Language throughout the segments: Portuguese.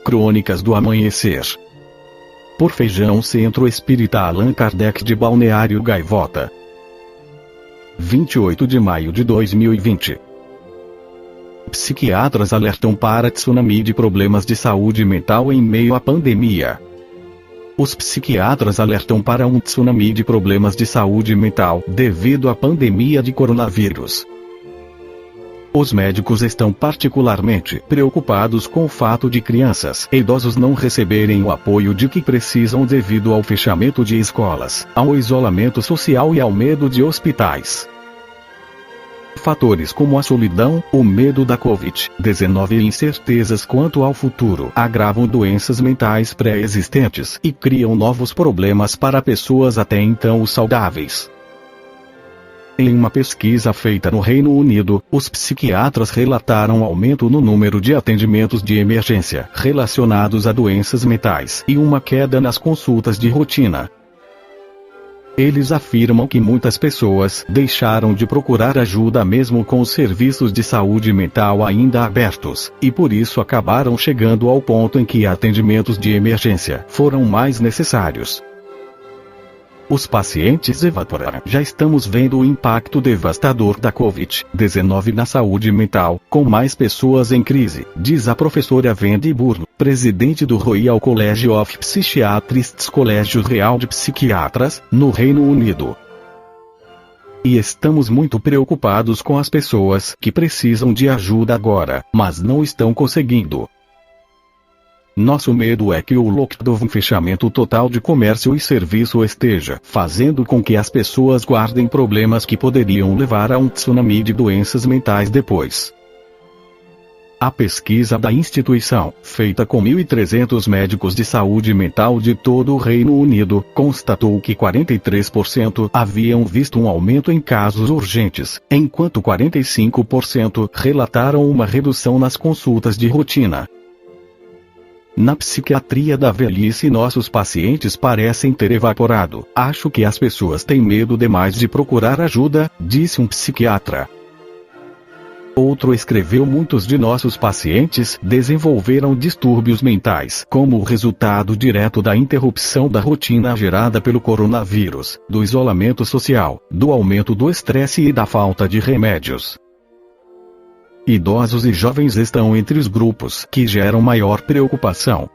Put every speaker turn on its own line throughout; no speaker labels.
Crônicas do Amanhecer. Por Feijão, Centro Espírita Allan Kardec de Balneário Gaivota. 28 de maio de 2020. Psiquiatras alertam para tsunami de problemas de saúde mental em meio à pandemia. Os psiquiatras alertam para um tsunami de problemas de saúde mental devido à pandemia de coronavírus. Os médicos estão particularmente preocupados com o fato de crianças e idosos não receberem o apoio de que precisam devido ao fechamento de escolas, ao isolamento social e ao medo de hospitais. Fatores como a solidão, o medo da Covid-19 e incertezas quanto ao futuro agravam doenças mentais pré-existentes e criam novos problemas para pessoas até então saudáveis. Em uma pesquisa feita no Reino Unido, os psiquiatras relataram aumento no número de atendimentos de emergência relacionados a doenças mentais e uma queda nas consultas de rotina. Eles afirmam que muitas pessoas deixaram de procurar ajuda mesmo com os serviços de saúde mental ainda abertos, e por isso acabaram chegando ao ponto em que atendimentos de emergência foram mais necessários. Os pacientes evaporaram. Já estamos vendo o impacto devastador da Covid-19 na saúde mental, com mais pessoas em crise, diz a professora Wendy Burno, presidente do Royal College of Psychiatrists, Colégio Real de Psiquiatras, no Reino Unido. E estamos muito preocupados com as pessoas que precisam de ajuda agora, mas não estão conseguindo. Nosso medo é que o lockdown, fechamento total de comércio e serviço, esteja fazendo com que as pessoas guardem problemas que poderiam levar a um tsunami de doenças mentais depois. A pesquisa da instituição, feita com 1.300 médicos de saúde mental de todo o Reino Unido, constatou que 43% haviam visto um aumento em casos urgentes, enquanto 45% relataram uma redução nas consultas de rotina. Na psiquiatria da velhice, nossos pacientes parecem ter evaporado. Acho que as pessoas têm medo demais de procurar ajuda, disse um psiquiatra. Outro escreveu: muitos de nossos pacientes desenvolveram distúrbios mentais como resultado direto da interrupção da rotina gerada pelo coronavírus, do isolamento social, do aumento do estresse e da falta de remédios. Idosos e jovens estão entre os grupos que geram maior preocupação.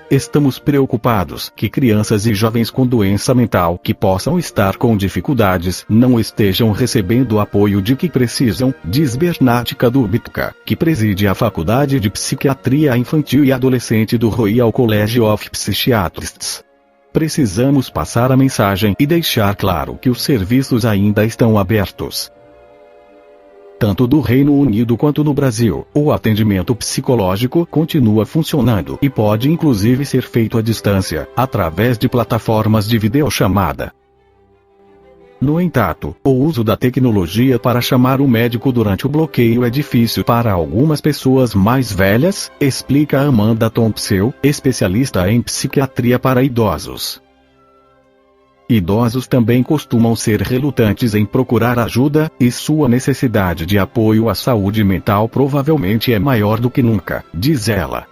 Estamos preocupados que crianças e jovens com doença mental que possam estar com dificuldades não estejam recebendo o apoio de que precisam, diz Bernard Kadubika, que preside a Faculdade de Psiquiatria Infantil e Adolescente do Royal College of Psychiatrists. Precisamos passar a mensagem e deixar claro que os serviços ainda estão abertos. Tanto do Reino Unido quanto no Brasil, o atendimento psicológico continua funcionando e pode inclusive ser feito à distância, através de plataformas de videochamada. No entanto, o uso da tecnologia para chamar o médico durante o bloqueio é difícil para algumas pessoas mais velhas, explica Amanda Thompson, especialista em psiquiatria para idosos. Idosos também costumam ser relutantes em procurar ajuda, e sua necessidade de apoio à saúde mental provavelmente é maior do que nunca, diz ela.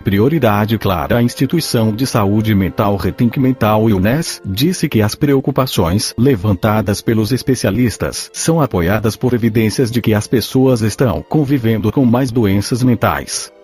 Prioridade clara. A instituição de saúde mental Rethink Mental Illness disse que as preocupações levantadas pelos especialistas são apoiadas por evidências de que as pessoas estão convivendo com mais doenças mentais.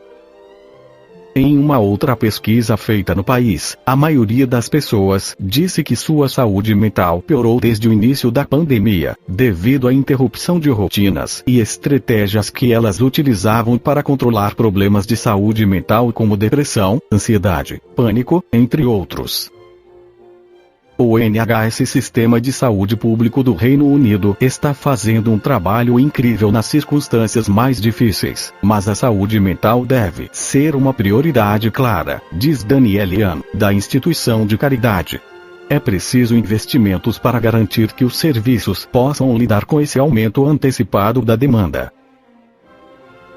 Em uma outra pesquisa feita no país, a maioria das pessoas disse que sua saúde mental piorou desde o início da pandemia, devido à interrupção de rotinas e estratégias que elas utilizavam para controlar problemas de saúde mental como depressão, ansiedade, pânico, entre outros. O NHS, Sistema de Saúde Público do Reino Unido, está fazendo um trabalho incrível nas circunstâncias mais difíceis, mas a saúde mental deve ser uma prioridade clara, diz Danielle Ann, da instituição de caridade. É preciso investimentos para garantir que os serviços possam lidar com esse aumento antecipado da demanda.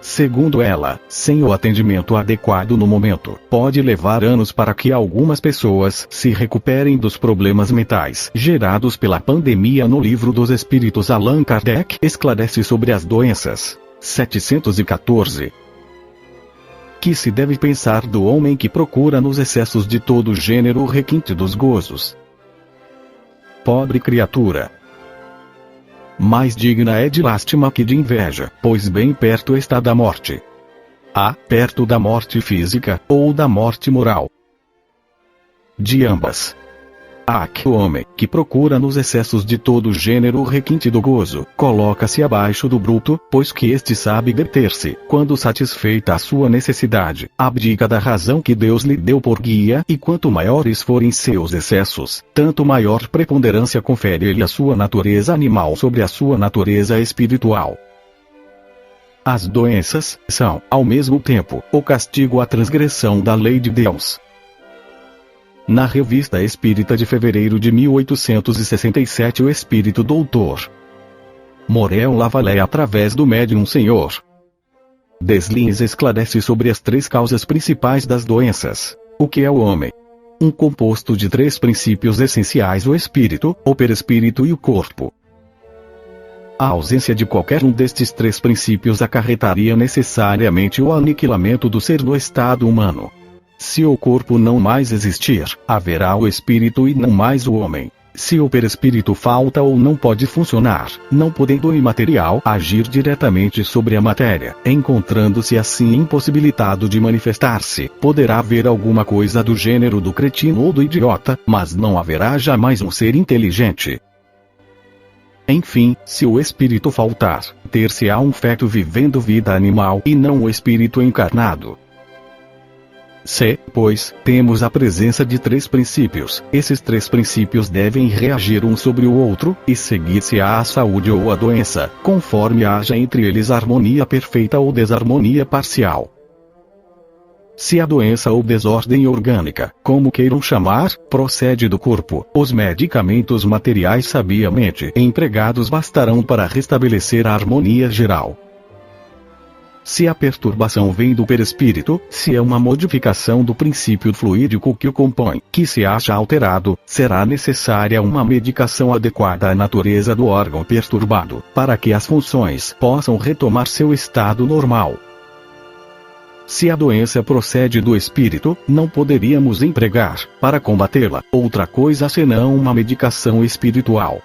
Segundo ela, sem o atendimento adequado no momento, pode levar anos para que algumas pessoas se recuperem dos problemas mentais gerados pela pandemia. No Livro dos Espíritos, Allan Kardec esclarece sobre as doenças. 714. que se deve pensar do homem que procura nos excessos de todo gênero o requinte dos gozos. Pobre criatura! Mais digna é de lástima que de inveja, pois bem perto está da morte. Perto da morte física, ou da morte moral. De ambas. Que o homem, que procura nos excessos de todo gênero o requinte do gozo, coloca-se abaixo do bruto, pois que este sabe deter-se, quando satisfeita a sua necessidade, abdica da razão que Deus lhe deu por guia, e quanto maiores forem seus excessos, tanto maior preponderância confere ele a sua natureza animal sobre a sua natureza espiritual. As doenças são, ao mesmo tempo, o castigo à transgressão da lei de Deus. Na Revista Espírita de fevereiro de 1867 o espírito Dr. Morel Lavalée através do médium Sr. Deslins esclarece sobre as 3 causas principais das doenças. O que é o homem? Um composto de 3 princípios essenciais: o espírito, o perispírito e o corpo. A ausência de qualquer um destes 3 princípios acarretaria necessariamente o aniquilamento do ser no estado humano. Se o corpo não mais existir, haverá o espírito e não mais o homem. Se o perispírito falta ou não pode funcionar, não podendo o imaterial agir diretamente sobre a matéria, encontrando-se assim impossibilitado de manifestar-se, poderá haver alguma coisa do gênero do cretino ou do idiota, mas não haverá jamais um ser inteligente. Enfim, se o espírito faltar, ter-se-á um feto vivendo vida animal e não o espírito encarnado. Se, pois, temos a presença de 3 princípios, esses 3 princípios devem reagir um sobre o outro, e seguir-se-á a saúde ou a doença, conforme haja entre eles harmonia perfeita ou desarmonia parcial. Se a doença ou desordem orgânica, como queiram chamar, procede do corpo, os medicamentos materiais sabiamente empregados bastarão para restabelecer a harmonia geral. Se a perturbação vem do perispírito, se é uma modificação do princípio fluídico que o compõe, que se acha alterado, será necessária uma medicação adequada à natureza do órgão perturbado, para que as funções possam retomar seu estado normal. Se a doença procede do espírito, não poderíamos empregar, para combatê-la, outra coisa senão uma medicação espiritual.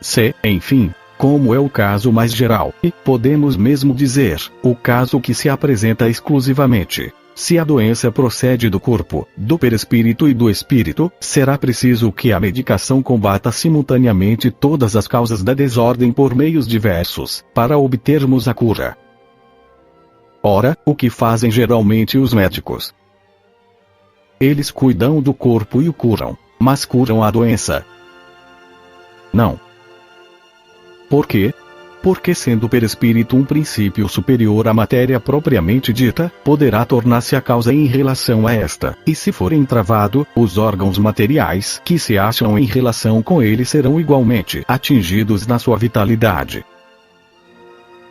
Se, enfim, como é o caso mais geral, e, podemos mesmo dizer, o caso que se apresenta exclusivamente, se a doença procede do corpo, do perispírito e do espírito, será preciso que a medicação combata simultaneamente todas as causas da desordem por meios diversos, para obtermos a cura. Ora, o que fazem geralmente os médicos? Eles cuidam do corpo e o curam, mas curam a doença? Não. Por quê? Porque sendo o perispírito um princípio superior à matéria propriamente dita, poderá tornar-se a causa em relação a esta, e se for entravado, os órgãos materiais que se acham em relação com ele serão igualmente atingidos na sua vitalidade.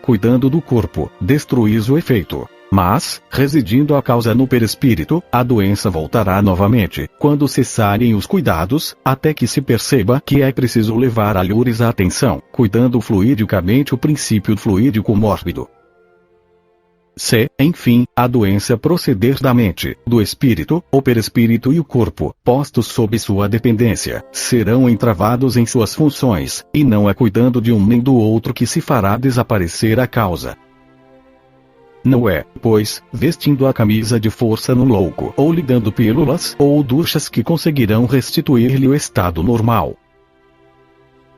Cuidando do corpo, destruís o efeito. Mas, residindo a causa no perispírito, a doença voltará novamente, quando cessarem os cuidados, até que se perceba que é preciso levar alhures a atenção, cuidando fluidicamente o princípio fluídico mórbido. Se, enfim, a doença proceder da mente, do espírito, o perispírito e o corpo, postos sob sua dependência, serão entravados em suas funções, e não é cuidando de um nem do outro que se fará desaparecer a causa. Não é, pois, vestindo a camisa de força no louco, ou lhe dando pílulas ou duchas que conseguirão restituir-lhe o estado normal.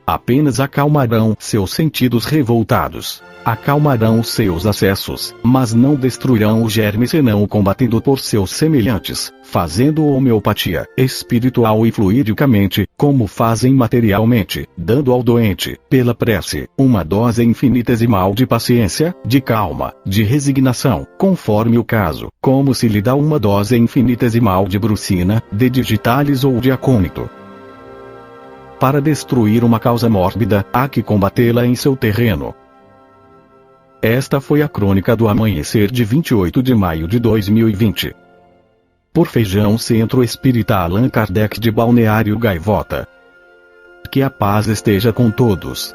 Apenas acalmarão seus sentidos revoltados, acalmarão seus acessos, mas não destruirão o germe senão combatendo por seus semelhantes, fazendo homeopatia, espiritual e fluidicamente, como fazem materialmente, dando ao doente, pela prece, uma dose infinitesimal de paciência, de calma, de resignação, conforme o caso, como se lhe dá uma dose infinitesimal de brucina, de digitalis ou de acônito. Para destruir uma causa mórbida, há que combatê-la em seu terreno. Esta foi a crônica do amanhecer de 28 de maio de 2020. Por Feijão Centro Espírita Allan Kardec de Balneário Gaivota. Que a paz esteja com todos.